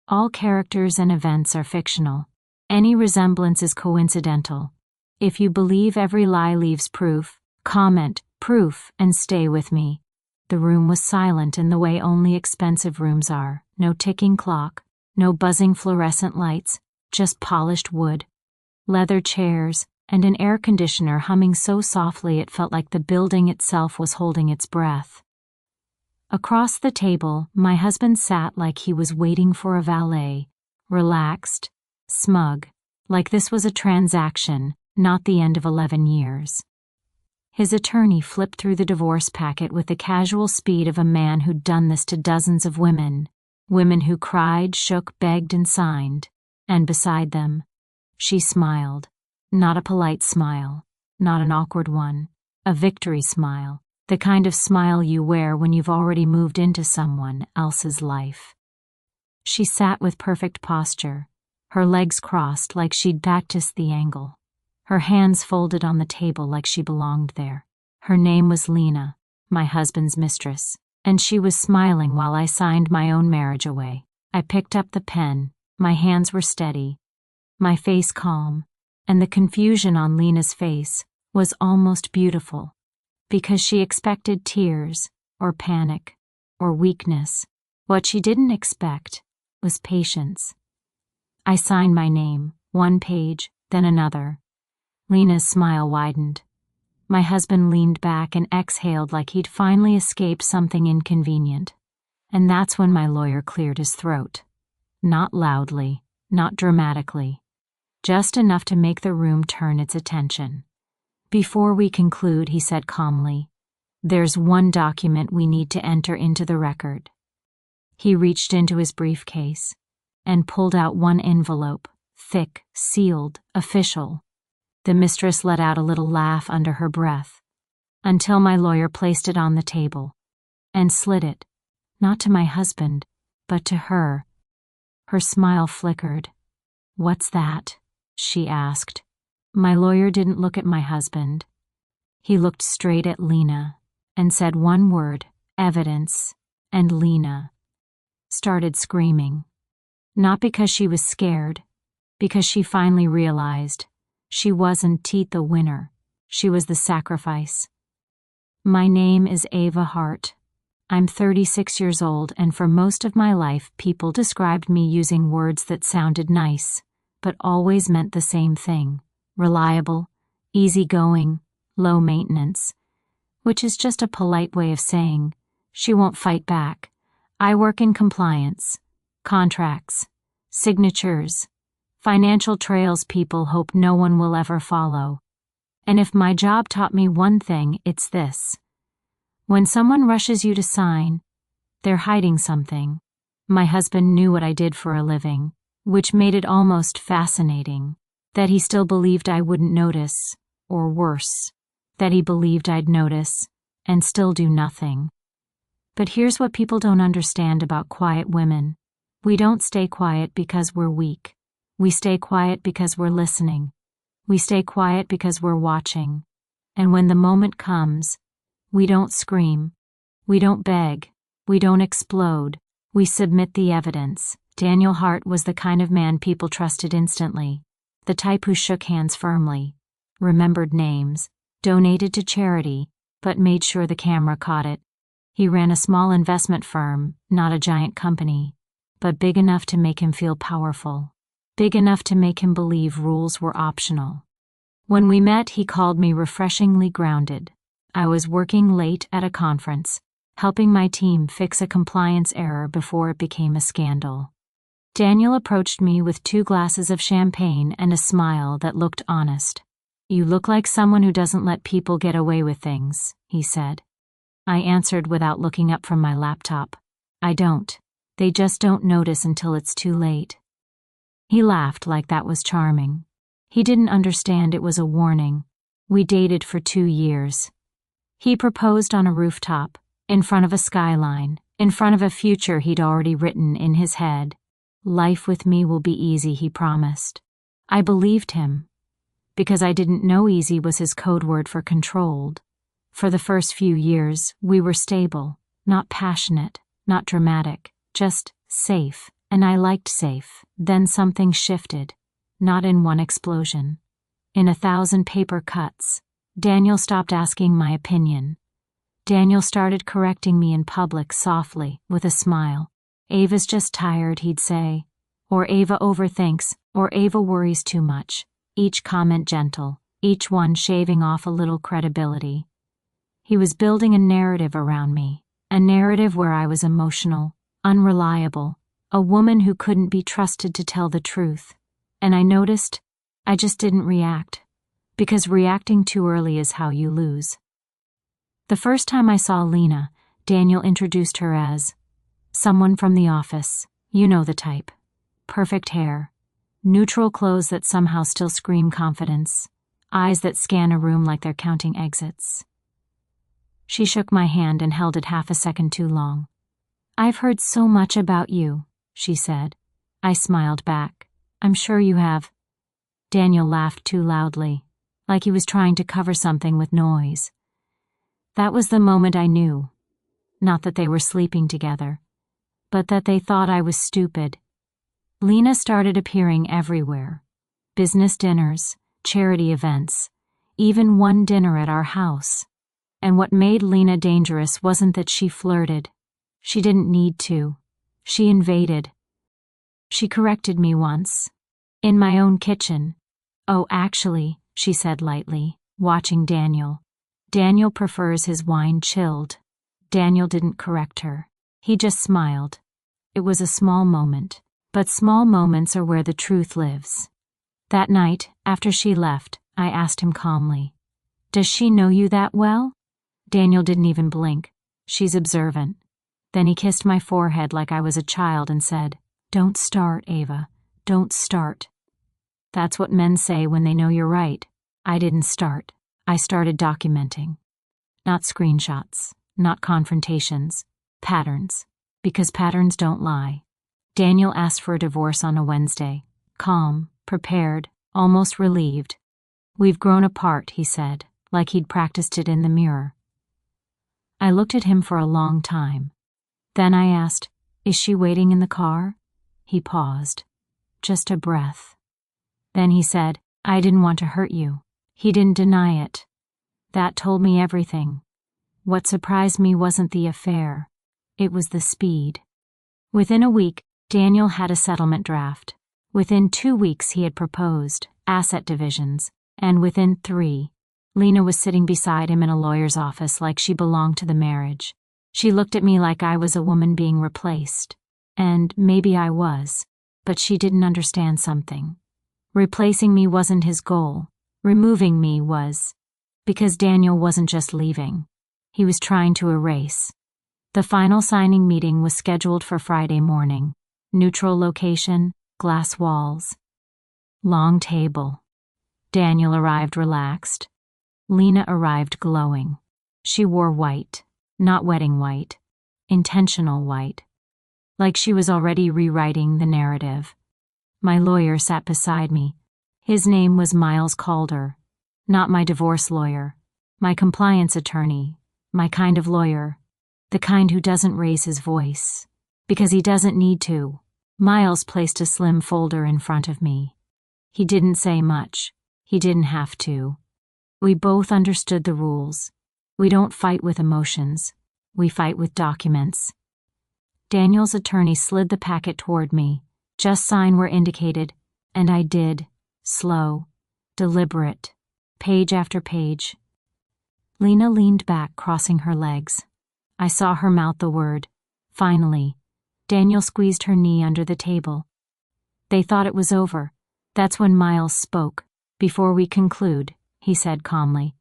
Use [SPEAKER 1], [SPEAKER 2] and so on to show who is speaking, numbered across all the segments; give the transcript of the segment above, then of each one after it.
[SPEAKER 1] All characters and events are fictional. Any resemblance is coincidental. If you believe every lie leaves proof, comment, proof, and stay with me. The room was silent in the way only expensive rooms are. No ticking clock, no buzzing fluorescent lights, just polished wood, leather chairs, and an air conditioner humming so softly it felt like the building itself was holding its breath. Across the table, my husband sat like he was waiting for a valet, relaxed, smug, like this was a transaction, not the end of 11 years. His attorney flipped through the divorce packet with the casual speed of a man who'd done this to dozens of women who cried, shook, begged, and signed. And beside them, she smiled. Not a polite smile, not an awkward one, a victory smile, the kind of smile you wear when you've already moved into someone else's life. She sat with perfect posture, her legs crossed like she'd practiced the angle, her hands folded on the table like she belonged there. Her name was Lena, my husband's mistress, and she was smiling while I signed my own marriage away. I picked up the pen, my hands were steady, my face calm, and the confusion on Lena's face was almost beautiful, because she expected tears, or panic, or weakness. What she didn't expect was patience. I signed my name, one page, then another. Lena's smile widened. My husband leaned back and exhaled like he'd finally escaped something inconvenient. And that's when my lawyer cleared his throat. Not loudly, not dramatically, just enough to make the room turn its attention. Before we conclude, he said calmly, there's one document we need to enter into the record. He reached into his briefcase and pulled out one envelope, thick, sealed, official. The mistress let out a little laugh under her breath, until my lawyer placed it on the table and slid it, not to my husband, but to her. Her smile flickered. "What's that?" she asked. My lawyer didn't look at my husband. He looked straight at Lena and said one word, evidence, and Lena started screaming. Not because she was scared, because she finally realized she wasn't the winner, she was the sacrifice. My name is Ava Hart. I'm 36 years old, and for most of my life people described me using words that sounded nice, but always meant the same thing: reliable, easygoing, low maintenance, which is just a polite way of saying she won't fight back. I work in compliance, contracts, signatures, financial trails people hope no one will ever follow. And if my job taught me one thing, it's this: when someone rushes you to sign, they're hiding something. My husband knew what I did for a living, which made it almost fascinating, that he still believed I wouldn't notice, or worse, that he believed I'd notice and still do nothing. But here's what people don't understand about quiet women. We don't stay quiet because we're weak. We stay quiet because we're listening. We stay quiet because we're watching. And when the moment comes, we don't scream. We don't beg. We don't explode. We submit the evidence. Daniel Hart was the kind of man people trusted instantly. The type who shook hands firmly, remembered names, donated to charity, but made sure the camera caught it. He ran a small investment firm, not a giant company, but big enough to make him feel powerful. Big enough to make him believe rules were optional. When we met, he called me refreshingly grounded. I was working late at a conference, helping my team fix a compliance error before it became a scandal. Daniel approached me with 2 glasses of champagne and a smile that looked honest. "You look like someone who doesn't let people get away with things," he said. I answered without looking up from my laptop. "I don't. They just don't notice until it's too late." He laughed like that was charming. He didn't understand it was a warning. We dated for 2 years. He proposed on a rooftop, in front of a skyline, in front of a future he'd already written in his head. "Life with me will be easy," he promised. I believed him, because I didn't know easy was his code word for controlled. For the first few years, we were stable, not passionate, not dramatic, just safe and I liked safe. Then something shifted, not in one explosion. In 1,000 paper cuts. Daniel stopped asking my opinion. Daniel started correcting me in public softly, with a smile. Ava's just tired, he'd say. Or Ava overthinks, or Ava worries too much. Each comment gentle, each one shaving off a little credibility. He was building a narrative around me, a narrative where I was emotional, unreliable, a woman who couldn't be trusted to tell the truth. And I noticed, I just didn't react. Because reacting too early is how you lose. The first time I saw Lena, Daniel introduced her as someone from the office. You know the type. Perfect hair. Neutral clothes that somehow still scream confidence. Eyes that scan a room like they're counting exits. She shook my hand and held it half a second too long. I've heard so much about you, she said. I smiled back. I'm sure you have. Daniel laughed too loudly, like he was trying to cover something with noise. That was the moment I knew. Not that they were sleeping together, but that they thought I was stupid. Lena started appearing everywhere. Business dinners, charity events, even one dinner at our house. And what made Lena dangerous wasn't that she flirted. She didn't need to. She invaded. She corrected me once. In my own kitchen. Oh, actually, she said lightly, watching Daniel. Daniel prefers his wine chilled. Daniel didn't correct her. He just smiled. It was a small moment, but small moments are where the truth lives. That night, after she left, I asked him calmly, "Does she know you that well?" Daniel didn't even blink. She's observant. Then he kissed my forehead like I was a child and said, "Don't start, Ava. Don't start." That's what men say when they know you're right. I didn't start. I started documenting. Not screenshots, not confrontations, patterns. Because patterns don't lie. Daniel asked for a divorce on a Wednesday. Calm, prepared, almost relieved. We've grown apart, he said, like he'd practiced it in the mirror. I looked at him for a long time. Then I asked, "Is she waiting in the car?" He paused. Just a breath. Then he said, "I didn't want to hurt you." He didn't deny it. That told me everything. What surprised me wasn't the affair. It was the speed. Within a week, Daniel had a settlement draft. Within 2 weeks he had proposed, asset divisions, and within 3, Lena was sitting beside him in a lawyer's office like she belonged to the marriage. She looked at me like I was a woman being replaced. And maybe I was, but she didn't understand something. Replacing me wasn't his goal. Removing me was. Because Daniel wasn't just leaving. He was trying to erase. The final signing meeting was scheduled for Friday morning. Neutral location, glass walls. Long table. Daniel arrived relaxed. Lena arrived glowing. She wore white, not wedding white, intentional white. Like she was already rewriting the narrative. My lawyer sat beside me. His name was Miles Calder. Not my divorce lawyer. My compliance attorney. My kind of lawyer. The kind who doesn't raise his voice. Because he doesn't need to. Miles placed a slim folder in front of me. He didn't say much. He didn't have to. We both understood the rules. We don't fight with emotions. We fight with documents. Daniel's attorney slid the packet toward me. Just sign where indicated, and I did. Slow, deliberate, page after page. Lena leaned back, crossing her legs. I saw her mouth the word. Finally, Daniel squeezed her knee under the table. They thought it was over. That's when Miles spoke. "Before we conclude," he said calmly,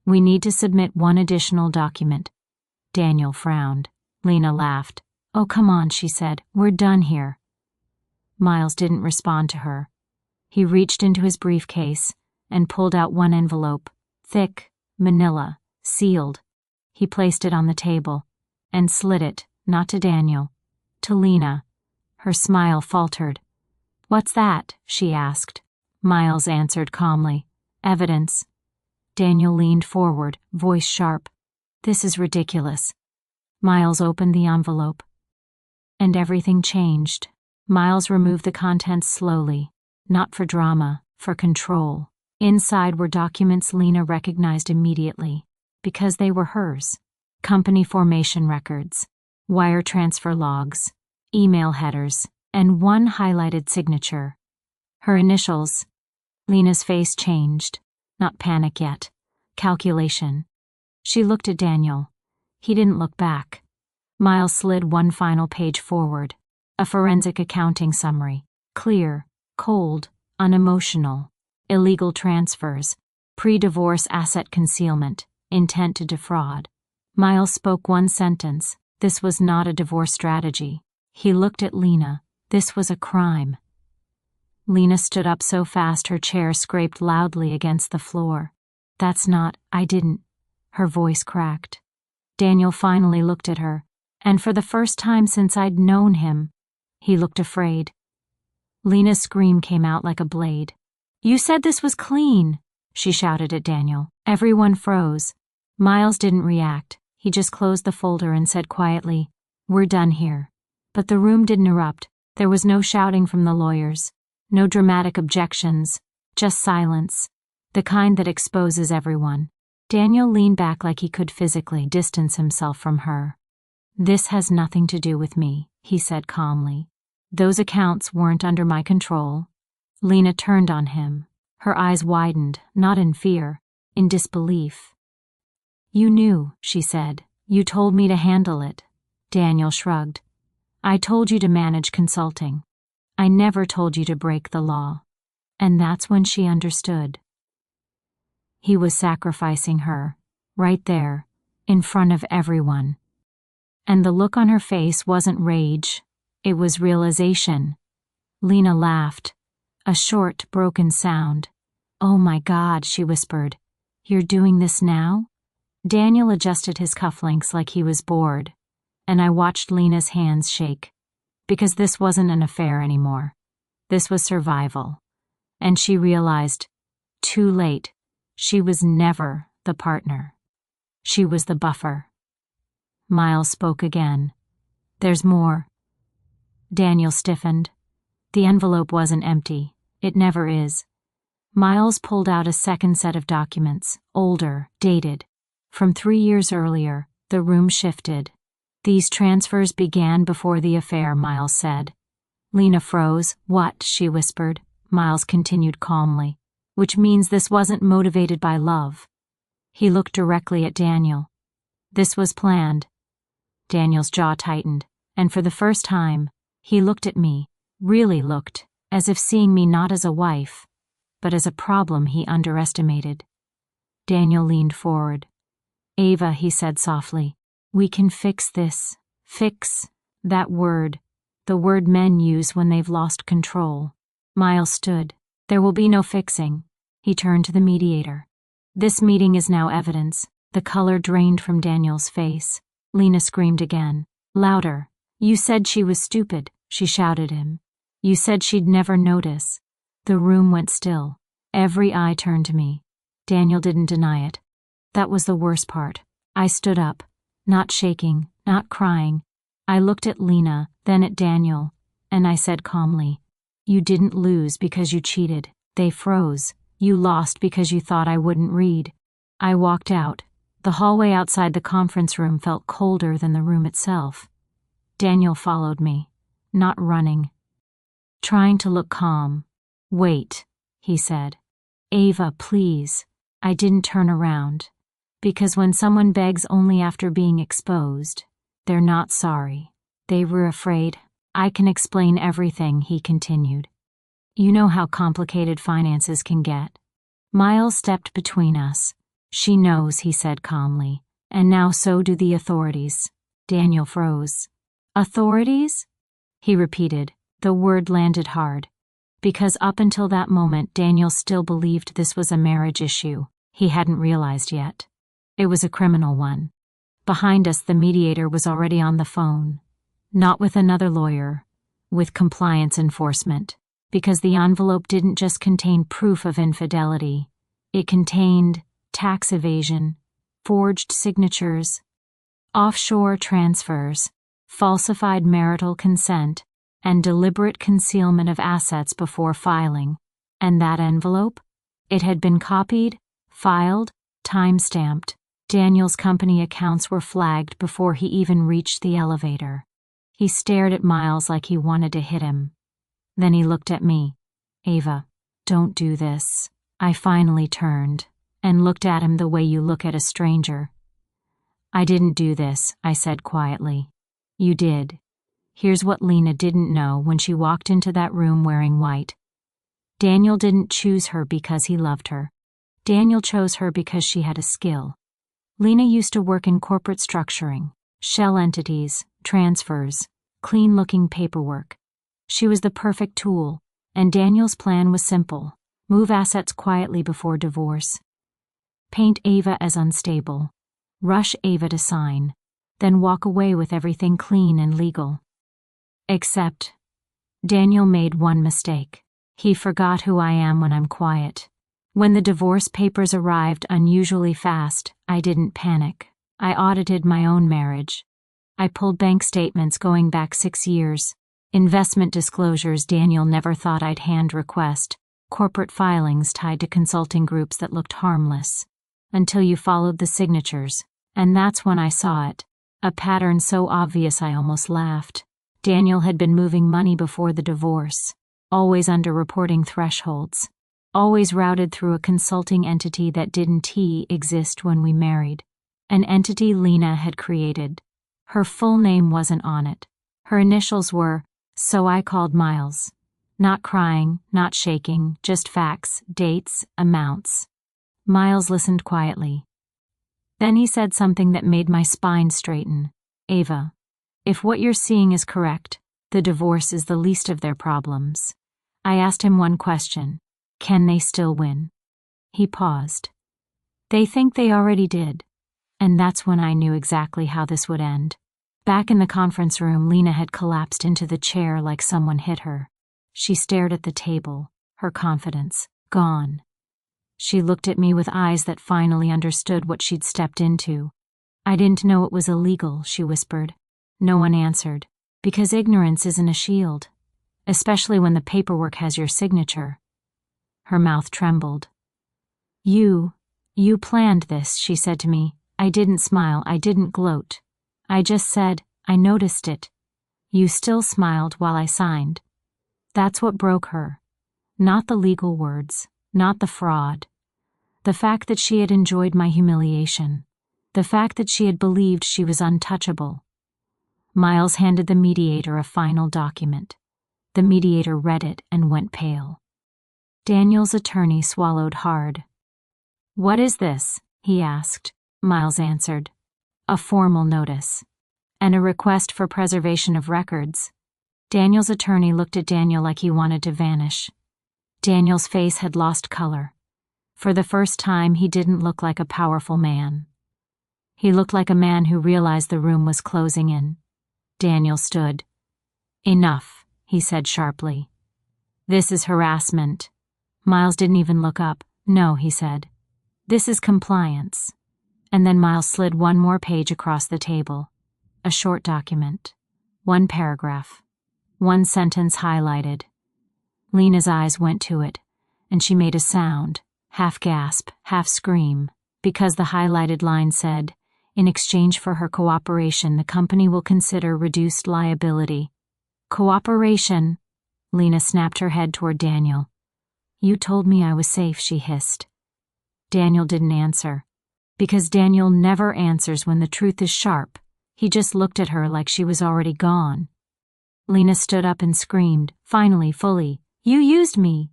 [SPEAKER 1] "we need to submit one additional document." Daniel frowned. Lena laughed. "Oh, come on," she said. "We're done here." Miles didn't respond to her. He reached into his briefcase and pulled out one envelope, thick, manila, sealed. He placed it on the table and slid it, not to Daniel, to Lena. Her smile faltered. "What's that?" she asked. Miles answered calmly. "Evidence." Daniel leaned forward, voice sharp. "This is ridiculous." Miles opened the envelope. And everything changed. Miles removed the contents slowly, not for drama, for control. Inside were documents Lena recognized immediately, because they were hers. Company formation records, wire transfer logs, email headers, and one highlighted signature. Her initials. Lena's face changed. Not panic yet. Calculation. She looked at Daniel. He didn't look back. Miles slid one final page forward. A forensic accounting summary. Clear, cold, unemotional. Illegal transfers. Pre-divorce asset concealment. Intent to defraud. Miles spoke one sentence. This was not a divorce strategy. He looked at Lena. This was a crime. Lena stood up so fast her chair scraped loudly against the floor. I didn't. Her voice cracked. Daniel finally looked at her, and for the first time since I'd known him, he looked afraid. Lena's scream came out like a blade. "You said this was clean," she shouted at Daniel. Everyone froze. Miles didn't react. He just closed the folder and said quietly, "We're done here." But the room didn't erupt. There was no shouting from the lawyers. No dramatic objections. Just silence. The kind that exposes everyone. Daniel leaned back like he could physically distance himself from her. "This has nothing to do with me," he said calmly. "Those accounts weren't under my control." Lena turned on him. Her eyes widened, not in fear, in disbelief. "You knew," she said. "You told me to handle it." Daniel shrugged. "I told you to manage consulting. I never told you to break the law." And that's when she understood. He was sacrificing her, right there, in front of everyone. And the look on her face wasn't rage, it was realization. Lena laughed, a short, broken sound. "Oh my God," she whispered. "You're doing this now?" Daniel adjusted his cufflinks like he was bored, and I watched Lena's hands shake. Because this wasn't an affair anymore. This was survival. And she realized, too late, she was never the partner. She was the buffer. Miles spoke again. "There's more." Daniel stiffened. The envelope wasn't empty. It never is. Miles pulled out a second set of documents, older, dated. From 3 years earlier, the room shifted. "These transfers began before the affair," Miles said. Lena froze. "What?" she whispered. Miles continued calmly. "Which means this wasn't motivated by love." He looked directly at Daniel. "This was planned." Daniel's jaw tightened, and for the first time, he looked at me, really looked, as if seeing me not as a wife, but as a problem he underestimated. Daniel leaned forward. "Ava," he said softly, "we can fix this." Fix, that word, the word men use when they've lost control. Miles stood. "There will be no fixing." He turned to the mediator. "This meeting is now evidence." The color drained from Daniel's face. Lena screamed again, louder. "You said she was stupid," she shouted him. "You said she'd never notice." The room went still. Every eye turned to me. Daniel didn't deny it. That was the worst part. I stood up, not shaking, not crying. I looked at Lena, then at Daniel, and I said calmly, "You didn't lose because you cheated. They froze. You lost because you thought I wouldn't read." I walked out. The hallway outside the conference room felt colder than the room itself. Daniel followed me, not running, trying to look calm. "Wait," he said. "Ava, please." I didn't turn around. Because when someone begs only after being exposed, they're not sorry. They were afraid. "I can explain everything," he continued. "You know how complicated finances can get." Miles stepped between us. "She knows," he said calmly, "and now so do the authorities." Daniel froze. "Authorities?" he repeated. The word landed hard. Because up until that moment, Daniel still believed this was a marriage issue. He hadn't realized yet. It was a criminal one. Behind us, the mediator was already on the phone. Not with another lawyer, with compliance enforcement. Because the envelope didn't just contain proof of infidelity. It contained tax evasion, forged signatures, offshore transfers, falsified marital consent, and deliberate concealment of assets before filing. And that envelope? It had been copied, filed, time-stamped. Daniel's company accounts were flagged before he even reached the elevator. He stared at Miles like he wanted to hit him. Then he looked at me. "Ava, don't do this." I finally turned and looked at him the way you look at a stranger. "I didn't do this," I said quietly. "You did." Here's what Lena didn't know when she walked into that room wearing white. Daniel didn't choose her because he loved her. Daniel chose her because she had a skill. Lena used to work in corporate structuring, shell entities, transfers, clean-looking paperwork. She was the perfect tool, and Daniel's plan was simple: move assets quietly before divorce. Paint Ava as unstable. Rush Ava to sign, then walk away with everything clean and legal. Except, Daniel made one mistake. He forgot who I am when I'm quiet. When the divorce papers arrived unusually fast, I didn't panic. I audited my own marriage. I pulled bank statements going back 6 years, investment disclosures Daniel never thought I'd hand request, corporate filings tied to consulting groups that looked harmless. Until you followed the signatures, and that's when I saw it. A pattern so obvious I almost laughed. Daniel had been moving money before the divorce, always under reporting thresholds, always routed through a consulting entity that didn't exist when we married. An entity Lena had created. Her full name wasn't on it. Her initials were, so I called Miles. Not crying, not shaking, just facts, dates, amounts. Miles listened quietly. Then he said something that made my spine straighten. "Ava, if what you're seeing is correct, the divorce is the least of their problems." I asked him one question: can they still win? He paused. "They think they already did." And that's when I knew exactly how this would end. Back in the conference room, Lena had collapsed into the chair like someone hit her. She stared at the table, her confidence gone. She looked at me with eyes that finally understood what she'd stepped into. "I didn't know it was illegal," she whispered. No one answered, because ignorance isn't a shield, especially when the paperwork has your signature. Her mouth trembled. You planned this," she said to me. I didn't smile, I didn't gloat. I just said, "I noticed it." You still smiled while I signed. That's what broke her. Not the legal words, not the fraud. The fact that she had enjoyed my humiliation. The fact that she had believed she was untouchable. Miles handed the mediator a final document. The mediator read it and went pale. Daniel's attorney swallowed hard. "What is this?" he asked. Miles answered. "A formal notice. And a request for preservation of records." Daniel's attorney looked at Daniel like he wanted to vanish. Daniel's face had lost color. For the first time, he didn't look like a powerful man. He looked like a man who realized the room was closing in. Daniel stood. "Enough," he said sharply. "This is harassment." Miles didn't even look up. "No," he said. "This is compliance." And then Miles slid one more page across the table. A short document. One paragraph. One sentence highlighted. Lena's eyes went to it, and she made a sound, half gasp, half scream, because the highlighted line said, "In exchange for her cooperation, the company will consider reduced liability." "Cooperation?" Lena snapped her head toward Daniel. "You told me I was safe," she hissed. Daniel didn't answer. Because Daniel never answers when the truth is sharp. He just looked at her like she was already gone. Lena stood up and screamed, finally, fully, "You used me!"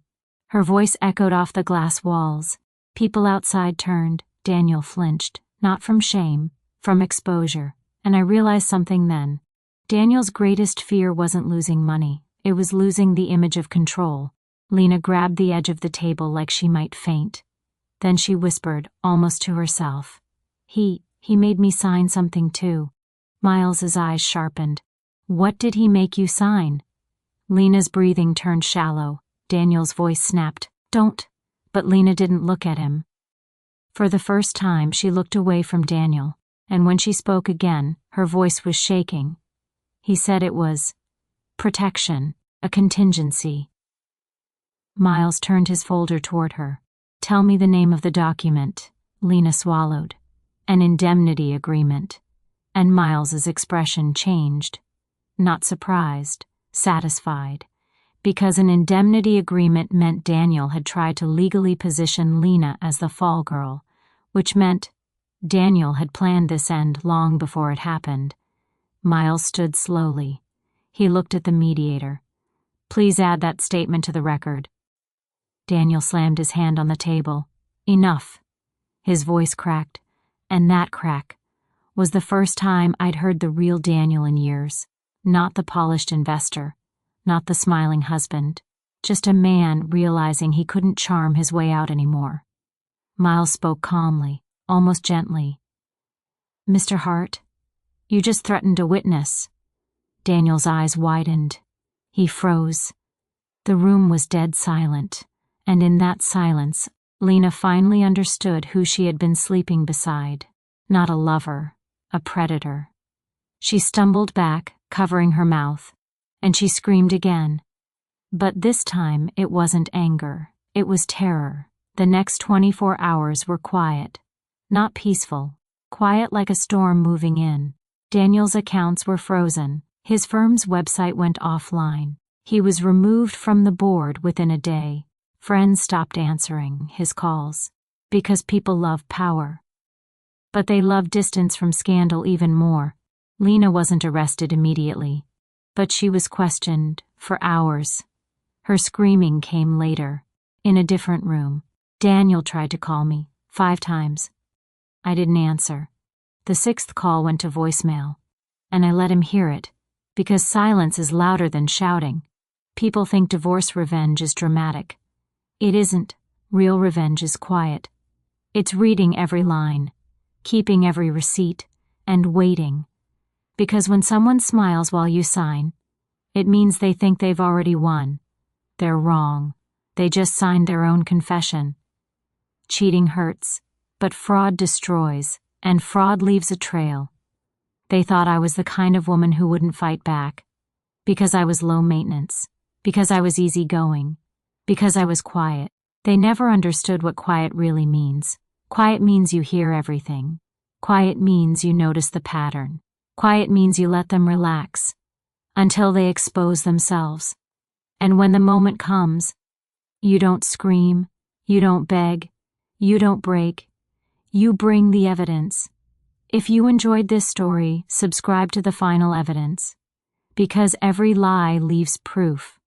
[SPEAKER 1] Her voice echoed off the glass walls. People outside turned. Daniel flinched, not from shame, from exposure. And I realized something then. Daniel's greatest fear wasn't losing money. It was losing the image of control. Lena grabbed the edge of the table like she might faint. Then she whispered, almost to herself, He made me sign something too." Miles's eyes sharpened. "What did he make you sign?" Lena's breathing turned shallow. Daniel's voice snapped, "Don't." But Lena didn't look at him. For the first time, she looked away from Daniel, and when she spoke again, her voice was shaking. He said it was protection, a contingency. Miles turned his folder toward her. "Tell me the name of the document." Lena swallowed. "An indemnity agreement." And Miles's expression changed. Not surprised, satisfied. Because an indemnity agreement meant Daniel had tried to legally position Lena as the fall girl, which meant Daniel had planned this end long before it happened. Miles stood slowly. He looked at the mediator. "Please add that statement to the record." Daniel slammed his hand on the table. "Enough." His voice cracked, and that crack was the first time I'd heard the real Daniel in years. Not the polished investor, not the smiling husband, just a man realizing he couldn't charm his way out anymore. Miles spoke calmly, almost gently. "Mr. Hart, you just threatened a witness." Daniel's eyes widened. He froze. The room was dead silent, and in that silence, Lena finally understood who she had been sleeping beside. Not a lover, a predator. She stumbled back, covering her mouth, and she screamed again. But this time it wasn't anger, it was terror. The next 24 hours were quiet. Not peaceful, quiet like a storm moving in. Daniel's accounts were frozen. His firm's website went offline. He was removed from the board within a day. Friends stopped answering his calls. Because people love power. But they love distance from scandal even more. Lena wasn't arrested immediately, but she was questioned for hours. Her screaming came later, in a different room. Daniel tried to call me 5 times. I didn't answer. The 6th call went to voicemail, and I let him hear it, because silence is louder than shouting. People think divorce revenge is dramatic. It isn't. Real revenge is quiet. It's reading every line, keeping every receipt, and waiting. Because when someone smiles while you sign, it means they think they've already won. They're wrong. They just signed their own confession. Cheating hurts, but fraud destroys, and fraud leaves a trail. They thought I was the kind of woman who wouldn't fight back, because I was low maintenance, because I was easygoing, because I was quiet. They never understood what quiet really means. Quiet means you hear everything. Quiet means you notice the pattern. Quiet means you let them relax until they expose themselves. And when the moment comes, you don't scream, you don't beg, you don't break, you bring the evidence. If you enjoyed this story, subscribe to The Final Evidence, because every lie leaves proof.